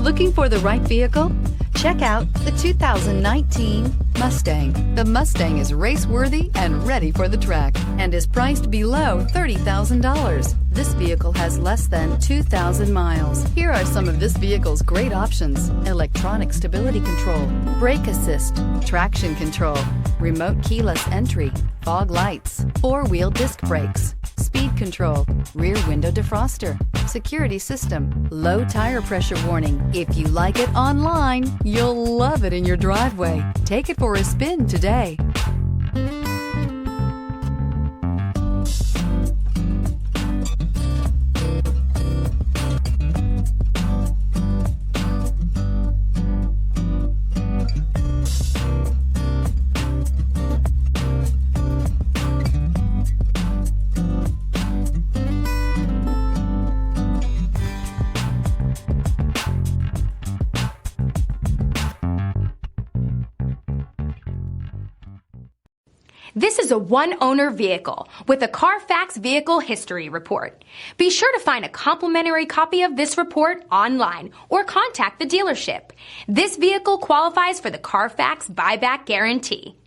Looking for the right vehicle? Check out the 2019 Mustang. The Mustang is race-worthy and ready for the track and is priced below $30,000. This vehicle has less than 2,000 miles. Here are some of this vehicle's great options: electronic stability control, brake assist, traction control, remote keyless entry, fog lights, four-wheel disc brakes, speed control, rear window defroster, security system, low tire pressure warning. If you like it online, you'll love it in your driveway. Take it for a spin today. This is a one-owner vehicle with a CARFAX Vehicle History Report. Be sure to find a complimentary copy of this report online or contact the dealership. This vehicle qualifies for the CARFAX Buyback Guarantee.